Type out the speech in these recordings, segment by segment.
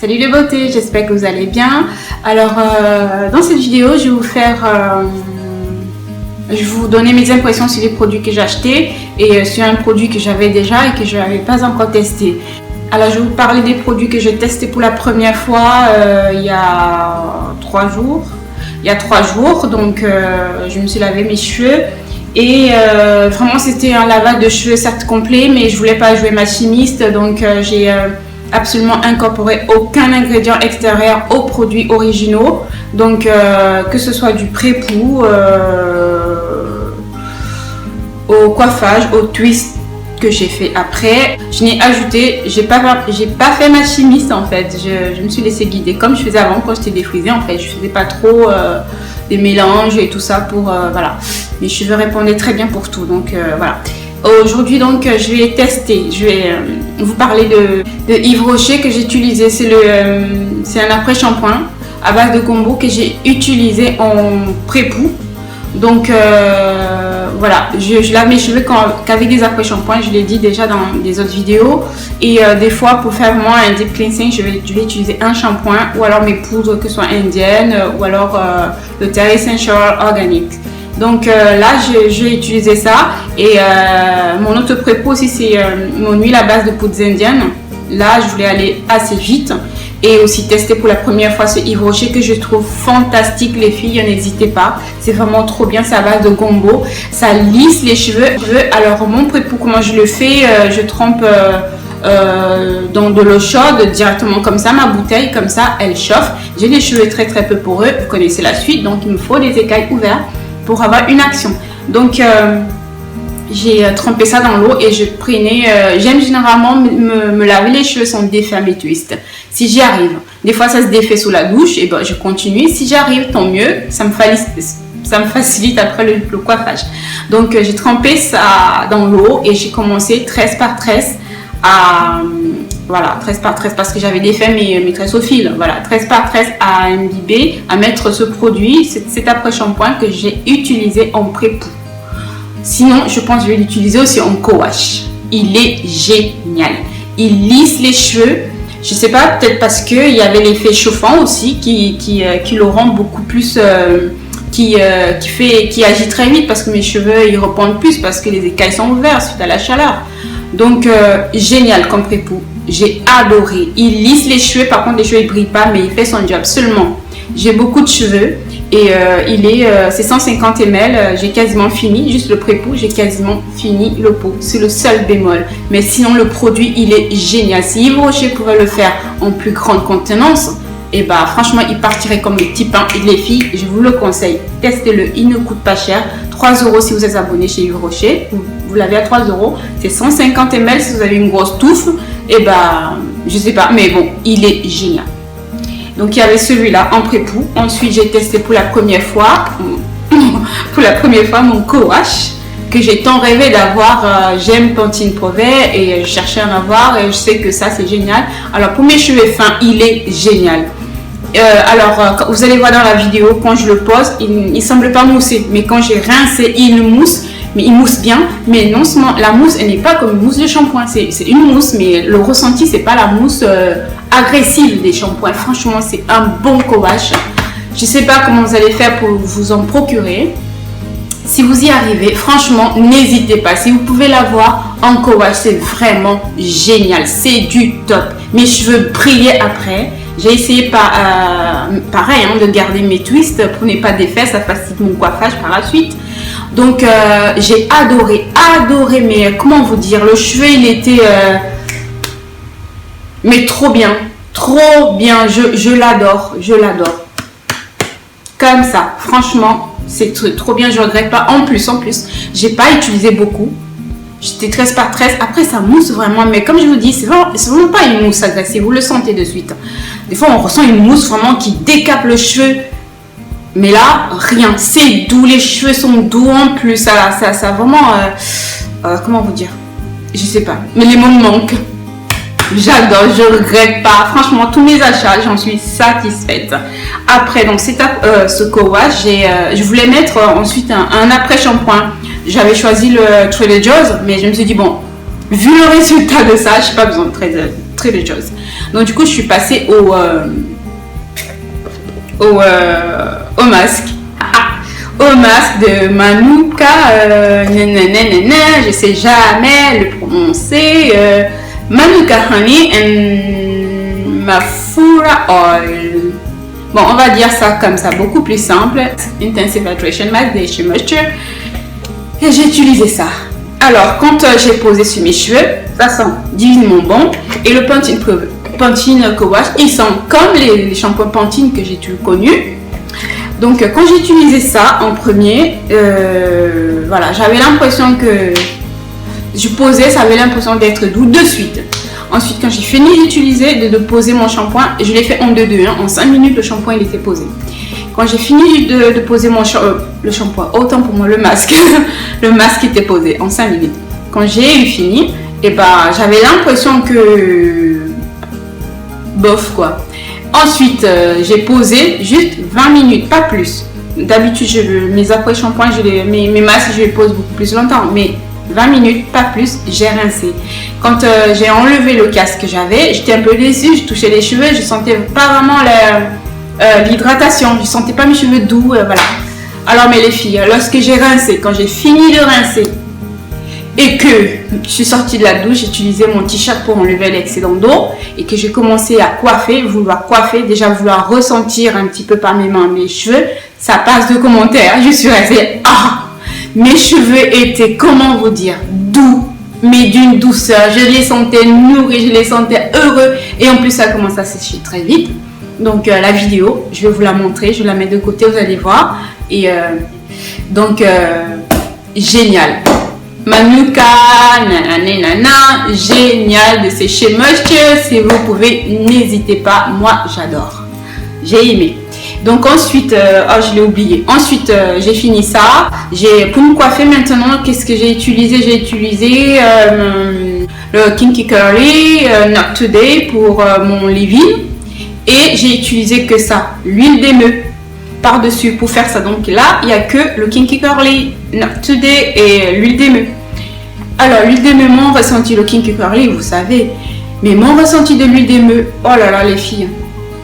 Salut les beautés, j'espère que vous allez bien. Alors dans cette vidéo, je vais vous donner mes impressions sur les produits que j'ai achetés et sur un produit que j'avais déjà et que je n'avais pas encore testé. Alors je vais vous parler des produits que j'ai testés pour la première fois il y a 3 jours. Donc je me suis lavé mes cheveux. Et vraiment c'était un lavage de cheveux certes complet, mais je voulais pas jouer ma chimiste, donc j'ai absolument incorporé aucun ingrédient extérieur aux produits originaux, donc que ce soit du pré-pou, au coiffage, au twist que j'ai fait après. Je n'ai ajouté, j'ai pas fait ma chimiste en fait, je me suis laissée guider comme je faisais avant quand j'étais défrisée en fait. Je faisais pas trop des mélanges et tout ça pour voilà, mes cheveux répondaient très bien pour tout, donc voilà. Aujourd'hui donc je vais tester, je vais vous parler de Yves Rocher que j'ai utilisé. C'est un après shampoing à base de gombo que j'ai utilisé en pré-pou. Donc voilà, je lave mes cheveux qu'avec des après shampoings, je l'ai dit déjà dans des autres vidéos. Et des fois pour faire moi un deep cleansing, je vais utiliser un shampoing ou alors mes poudres que ce soit indiennes ou alors le Terra Essential organique. Donc là j'ai utilisé ça et mon autre pré-pou aussi c'est mon huile à base de poudres indiennes. Là je voulais aller assez vite et aussi tester pour la première fois ce Yves Rocher que je trouve fantastique. Les filles, n'hésitez pas, c'est vraiment trop bien, c'est à base de gombo, ça lisse les cheveux. Alors mon pré-pou, comment je le fais, je trempe dans de l'eau chaude directement comme ça, ma bouteille comme ça elle chauffe. J'ai les cheveux très peu poreux, vous connaissez la suite, donc il me faut des écailles ouvertes pour avoir une action. Donc j'ai trempé ça dans l'eau et je prenais, j'aime généralement me laver les cheveux sans défaire mes twists, si j'y arrive. Des fois ça se défait sous la douche et ben je continue, si j'arrive tant mieux, ça me facilite après le coiffage. Donc j'ai trempé ça dans l'eau et j'ai commencé tresse par tresse à voilà, tresse par tresse parce que j'avais défait mes tresses au fil. Voilà, tresse par tresse à imbiber, à mettre ce produit, cet après shampoing que j'ai utilisé en pré-pou. Sinon, je pense que je vais l'utiliser aussi en co-wash. Il est génial. Il lisse les cheveux. Je sais pas, peut-être parce qu'il y avait l'effet chauffant aussi qui le rend beaucoup plus, qui agit très vite parce que mes cheveux ils répondent plus parce que les écailles sont ouvertes suite à la chaleur. Donc génial comme pré-pou. J'ai adoré. Il lisse les cheveux, par contre les cheveux ils brillent pas, mais il fait son job. Seulement, j'ai beaucoup de cheveux et c'est 150 ml. J'ai quasiment fini, juste le pré-pou, j'ai quasiment fini le pot. C'est le seul bémol. Mais sinon le produit il est génial. Si Yves Rocher pouvait le faire en plus grande contenance, et bah franchement il partirait comme le petit pain. Et les filles, je vous le conseille, testez-le, il ne coûte pas cher. 3 € si vous êtes abonné chez Yves Rocher, vous l'avez à 3 €. C'est 150 ml si vous avez une grosse touffe. Et bah je sais pas, mais bon, il est génial. Donc il y avait celui-là en pré-pou. Ensuite j'ai testé pour la première fois mon co-wash que j'ai tant rêvé d'avoir. J'aime Pantene Pro-Vert et je cherchais à en avoir et je sais que ça c'est génial. Alors pour mes cheveux fins, il est génial. Alors vous allez voir dans la vidéo, quand je le pose, il ne semble pas mousser, mais quand j'ai rincé, il mousse. Mais il mousse bien, mais non seulement la mousse, elle n'est pas comme une mousse de shampoing, c'est une mousse, mais le ressenti, c'est pas la mousse agressive des shampoings. Franchement, c'est un bon co-wash. Je sais pas comment vous allez faire pour vous en procurer. Si vous y arrivez, franchement, n'hésitez pas. Si vous pouvez l'avoir en co-wash, c'est vraiment génial. C'est du top. Mes cheveux brillaient après. J'ai essayé pareil de garder mes twists pour ne pas défaire. Ça facilite mon coiffage par la suite. Donc j'ai adoré, mais comment vous dire, le cheveu il était mais trop bien, je l'adore, comme ça, franchement c'est trop bien, je regrette pas. En plus j'ai pas utilisé beaucoup, j'étais tresse par tresse, après ça mousse vraiment, mais comme je vous dis, c'est vraiment pas une mousse agressive, vous le sentez de suite. Des fois on ressent une mousse vraiment qui décape le cheveu. Mais là, rien, c'est doux, les cheveux sont doux en plus, ça vraiment, comment vous dire, je sais pas, mais les mots me manquent. J'adore, je regrette pas, franchement, tous mes achats, j'en suis satisfaite. Après, donc, ce co-wash, je voulais mettre ensuite un après-shampoing. J'avais choisi le Trader Joe's, mais je me suis dit, bon, vu le résultat de ça, je n'ai pas besoin de Trader Joe's. Donc du coup, je suis passée au masque. Au masque de Manuka, je sais jamais le prononcer. Manuka Honey and Mafura Oil. Bon, on va dire ça comme ça, beaucoup plus simple. Intensive Hydration Mask de chez Moisture. Et j'ai utilisé ça. Alors, quand j'ai posé sur mes cheveux, ça sent divinement bon. Et le Pantene Co-Wash, il sent comme les shampoings Pantene que j'ai connus. Donc, quand j'ai utilisé ça en premier, voilà, j'avais l'impression que je posais, ça avait l'impression d'être doux de suite. Ensuite, quand j'ai fini d'utiliser, de poser mon shampoing, je l'ai fait en 2-2. En 5 minutes, le shampoing il était posé. Quand j'ai fini de poser le shampoing, autant pour moi le masque, le masque était posé en 5 minutes. Quand j'ai eu fini, et ben, j'avais l'impression que bof quoi. Ensuite, j'ai posé juste 20 minutes, pas plus. D'habitude, mes après-shampoings, mes masques, je les pose beaucoup plus longtemps. Mais 20 minutes, pas plus, j'ai rincé. Quand j'ai enlevé le casque que j'avais, j'étais un peu déçue, je touchais les cheveux, je sentais pas vraiment l'hydratation, je sentais pas mes cheveux doux, voilà. Alors, mais les filles, lorsque j'ai rincé, quand j'ai fini de rincer, et que je suis sortie de la douche, j'ai utilisé mon t-shirt pour enlever l'excédent d'eau et que j'ai commencé à coiffer, déjà vouloir ressentir un petit peu par mes mains mes cheveux, ça passe de commentaires. Je suis restée, mes cheveux étaient, comment vous dire, doux, mais d'une douceur. Je les sentais nourris, je les sentais heureux et en plus ça commence à sécher très vite. Donc la vidéo, je vais vous la montrer, je la mets de côté, vous allez voir. Et donc génial. Manuka, nanana, génial de chez Moisture. Si vous pouvez, n'hésitez pas. Moi, j'adore. J'ai aimé. Donc ensuite, je l'ai oublié. Ensuite, j'ai fini ça. Pour me coiffer maintenant, qu'est-ce que j'ai utilisé? J'ai utilisé le Kinky Curly Not Today pour mon leave-in. Et j'ai utilisé que ça, l'huile d'émeu par-dessus pour faire ça. Donc là, il n'y a que le Kinky Curly Not Today et l'huile d'émeu. Alors, l'huile d'émeu, mon ressenti, le Kinky Curly, vous savez. Mais mon ressenti de l'huile d'émeu, oh là là, les filles.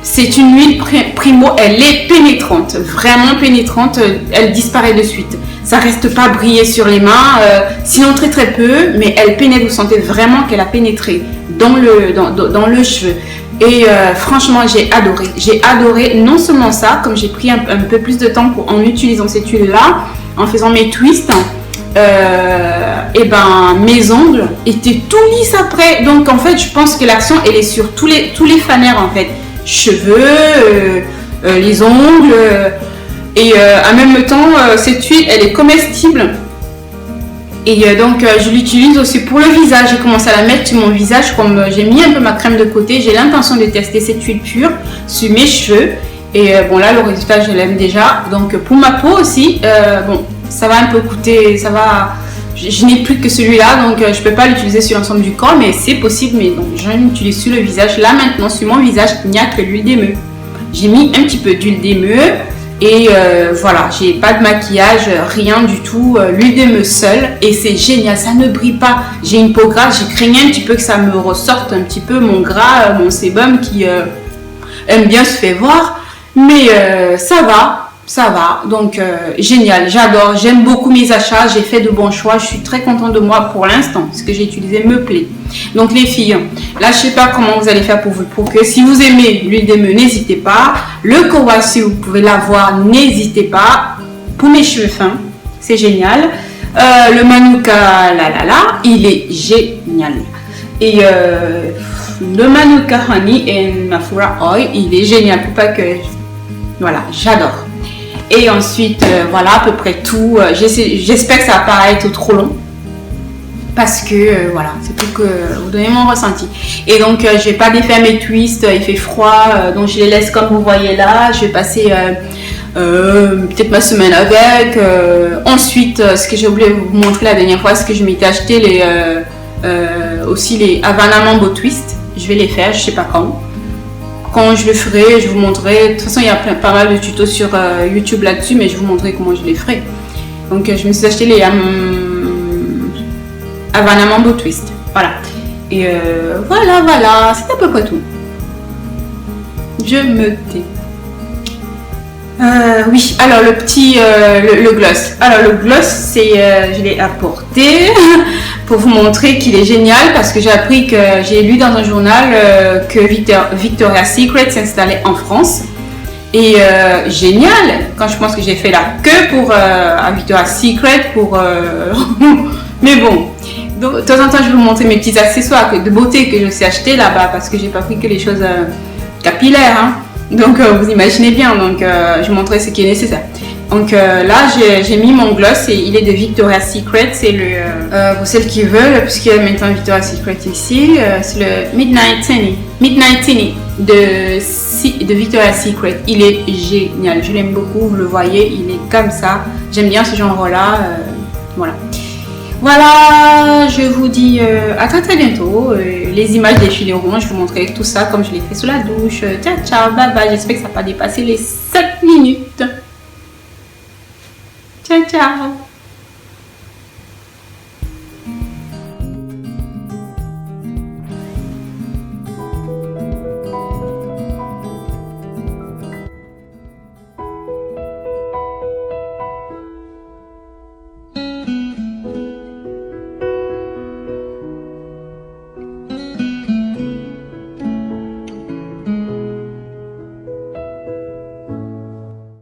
C'est une huile primo, elle est pénétrante, vraiment pénétrante, elle disparaît de suite. Ça reste pas briller sur les mains, sinon très très peu, mais elle pénètre, vous sentez vraiment qu'elle a pénétré dans le cheveu. Et franchement, j'ai adoré non seulement ça, comme j'ai pris un peu plus de temps en utilisant cette huile-là, en faisant mes twists, et ben mes ongles étaient tout lisses après. Donc en fait, je pense que l'action elle est sur tous les fanères en fait. Cheveux, les ongles et en même temps cette huile elle est comestible et donc je l'utilise aussi pour le visage. J'ai commencé à la mettre sur mon visage comme j'ai mis un peu ma crème de côté. J'ai l'intention de tester cette huile pure sur mes cheveux et bon là le résultat je l'aime déjà. Donc pour ma peau aussi bon ça va un peu coûter, ça va. Je n'ai plus que celui-là, donc je ne peux pas l'utiliser sur l'ensemble du corps, mais c'est possible. Mais donc je l'utilise sur le visage. Là maintenant, sur mon visage, il n'y a que l'huile d'émeu. J'ai mis un petit peu d'huile d'émeu et voilà, j'ai pas de maquillage, rien du tout. L'huile d'émeu seule et c'est génial, ça ne brille pas. J'ai une peau grasse, j'ai craigné un petit peu que ça me ressorte un petit peu mon gras, mon sébum qui aime bien se faire voir, mais ça va. Ça va, donc génial, j'adore, j'aime beaucoup mes achats, j'ai fait de bons choix, je suis très contente de moi pour l'instant, ce que j'ai utilisé me plaît. Donc les filles, là je sais pas comment vous allez faire pour que si vous aimez l'huile d'émeu, n'hésitez pas. Le Co-Wash, si vous pouvez l'avoir, n'hésitez pas. Pour mes cheveux fins, c'est génial. Le Manuka, il est génial. Et le Manuka Honey and Mafura Oil, il est génial, pas que... Voilà, j'adore. Et ensuite, voilà à peu près tout. J'espère que ça va pas être trop long. Parce que, voilà, c'est tout que vous donnez mon ressenti. Et donc, je vais pas défaire mes twists, il fait froid. Donc, je les laisse comme vous voyez là. Je vais passer peut-être ma semaine avec. Ensuite, ce que j'ai oublié de vous montrer la dernière fois, c'est que je m'étais acheté aussi les Havana Mambo Twist. Je vais les faire, je sais pas quand. Quand je le ferai, je vous montrerai. De toute façon, il y a pas mal de tutos sur YouTube là-dessus, mais je vous montrerai comment je les ferai. Donc, je me suis acheté les Havana Mambo Twist. Voilà. Et voilà, c'est à peu près tout. Je me tais. Oui, alors le petit le gloss. Alors le gloss, c'est je l'ai apporté pour vous montrer qu'il est génial parce que j'ai appris que j'ai lu dans un journal que Victoria's Secret s'installait en France. Et génial quand je pense que j'ai fait la queue pour à Victoria's Secret pour mais bon. Donc, de temps en temps, je vais vous montrer mes petits accessoires de beauté que je sais acheter là-bas parce que j'ai pas pris que les choses capillaires. Hein. Donc, vous imaginez bien. Donc, je vous montrerai ce qui est nécessaire. Donc là, j'ai mis mon gloss et il est de Victoria's Secret. C'est le pour celles qui veulent, puisqu'il y a maintenant Victoria's Secret ici, c'est le Midnight Tinny de Victoria's Secret. Il est génial. Je l'aime beaucoup. Vous le voyez, il est comme ça. J'aime bien ce genre-là. Voilà. Voilà, je vous dis à très bientôt. Les images défileront, je vous montrerai tout ça comme je l'ai fait sous la douche. Ciao, ciao, bye bye. J'espère que ça n'a pas dépassé les 7 minutes. Ciao, ciao.